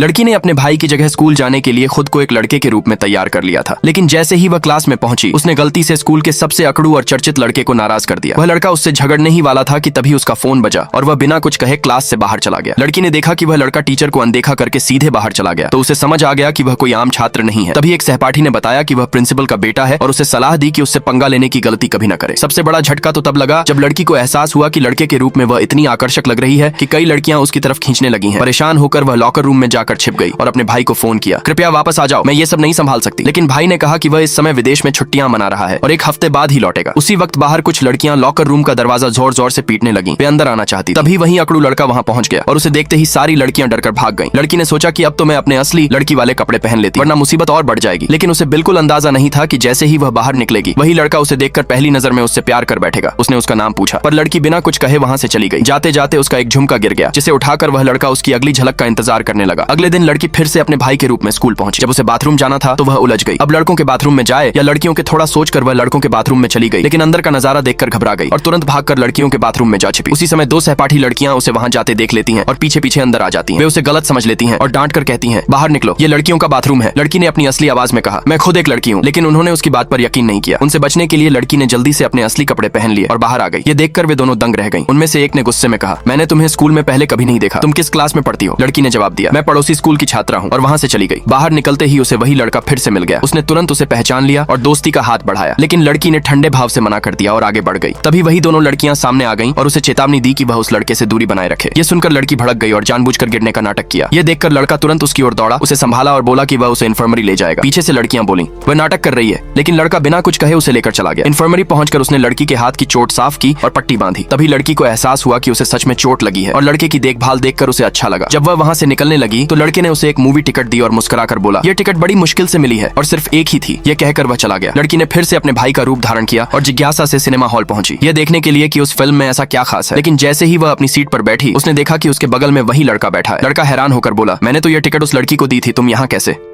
लड़की ने अपने भाई की जगह स्कूल जाने के लिए खुद को एक लड़के के रूप में तैयार कर लिया था, लेकिन जैसे ही वह क्लास में पहुंची उसने गलती से स्कूल के सबसे अकड़ू और चर्चित लड़के को नाराज कर दिया। वह लड़का उससे झगड़ने ही वाला था कि तभी उसका फोन बजा और वह बिना कुछ कहे क्लास से बाहर चला गया। लड़की ने देखा कि वह लड़का टीचर को अनदेखा करके सीधे बाहर चला गया, तो उसे समझ आ गया कि वह कोई आम छात्र नहीं है। तभी एक सहपाठी ने बताया कि वह प्रिंसिपल का बेटा है और उसे सलाह दी कि उससे पंगा लेने की गलती कभी न करे। सबसे बड़ा झटका तो तब लगा जब लड़की को एहसास हुआ कि लड़के के रूप में वह इतनी आकर्षक लग रही है कि कई लड़कियां उसकी तरफ खींचने लगी हैं। परेशान होकर वह लॉकर रूम में जाकर छिप गई और अपने भाई को फोन किया, कृपया वापस आ जाओ, मैं ये सब नहीं संभाल सकती। लेकिन भाई ने कहा कि वह इस समय विदेश में छुट्टियां मना रहा है और एक हफ्ते बाद ही लौटेगा। उसी वक्त बाहर कुछ लड़कियां लॉकर रूम का दरवाजा जोर जोर से पीटने लगी, वे अंदर आना चाहती। तभी वही अकड़ू लड़का वहां पहुंच गया और उसे देखते ही सारी लड़कियां डरकर भाग गईं। लड़की ने सोचा कि अब तो मैं अपने असली लड़की वाले कपड़े पहन लेती, वरना मुसीबत और बढ़ जाएगी। लेकिन उसे बिल्कुल अंदाजा नहीं था कि जैसे ही वह बाहर निकलेगी वही लड़का उसे देखकर पहली नजर में उससे प्यार कर बैठेगा। उसने उसका नाम पूछा पर लड़की बिना कुछ कहे वहां से चली गई। जाते जाते उसका एक झुमका गिर गया, जिसे उठाकर वह लड़का उसकी अगली झलक का इंतजार करने लगा। अगले दिन लड़की फिर से अपने भाई के रूप में स्कूल पहुंची। जब उसे बाथरूम जाना था तो वह उलझ गई। अब लड़कों के बाथरूम में जाए या लड़कियों के, थोड़ा सोचकर वह लड़कों के बाथरूम में चली गई, लेकिन अंदर का नजारा देखकर घबरा गई और तुरंत भागकर लड़कियों के बाथरूम में जा छिपी। उसी समय दो सहपाठी लड़कियां उसे वहां जाते देख लेती हैं और पीछे पीछे अंदर आ जाती हैं। वे उसे गलत समझ लेती हैं और डांट कर कहती हैं, बाहर निकलो, ये लड़कियों का बाथरूम है। लड़की ने अपनी असली आवाज में कहा, मैं खुद एक लड़की हूँ, लेकिन उन्होंने उसकी बात पर यकीन नहीं किया। उनसे बचने के लिए लड़की ने जल्दी से अपने असली कपड़े पहन लिए और बाहर आ गई। ये देखकर वे दोनों दंग रह गईं। उनमें से एक ने गुस्से में कहा, मैंने तुम्हें स्कूल में पहले कभी नहीं देखा, तुम किस क्लास में पढ़ती हो? लड़की ने जवाब दिया, मैं पड़ोसी स्कूल की छात्रा हूँ, और वहाँ से चली गई। बाहर निकलते ही उसे वही लड़का फिर से मिल गया। उसने तुरंत उसे पहचान लिया और दोस्ती का हाथ बढ़ाया, लेकिन लड़की ने ठंडे भाव से मना कर दिया और आगे बढ़ गई। तभी वही दोनों लड़कियां सामने आ गईं और उसे चेतावनी दी कि वह उस लड़के से दूरी बनाए रखे। ये सुनकर लड़की भड़क गई और जानबूझकर गिरने का नाटक किया। ये देखकर लड़का तुरंत उसकी ओर दौड़ा, उसे संभाला और बोला कि वह उसे इन्फर्मरी ले जाएगा। पीछे से लड़कियां बोली, वह नाटक कर रही है, लेकिन लड़का बिना कुछ कहे उसे लेकर चला गया। इन्फर्मरी पहुंचकर उसने लड़की के हाथ की चोट साफ की और पट्टी बांधी। तभी लड़की को एहसास हुआ कि उसे सच में चोट लगी है और लड़के की देखभाल देखकर उसे अच्छा लगा। जब वह वहां से निकलने लगी तो लड़के ने उसे एक मूवी टिकट दी और मुस्कुराकर बोला, ये टिकट बड़ी मुश्किल से मिली है और सिर्फ एक ही थी। ये कहकर वह चला गया। लड़की ने फिर से अपने भाई का रूप धारण किया और जिज्ञासा से सिनेमा हॉल पहुंची, ये देखने के लिए कि उस फिल्म में ऐसा क्या खास है। लेकिन जैसे ही वह अपनी सीट पर बैठी उसने देखा कि उसके बगल में वही लड़का बैठा है। लड़का हैरान होकर बोला, मैंने तो ये टिकट उस लड़की को दी थी, तुम यहाँ कैसे?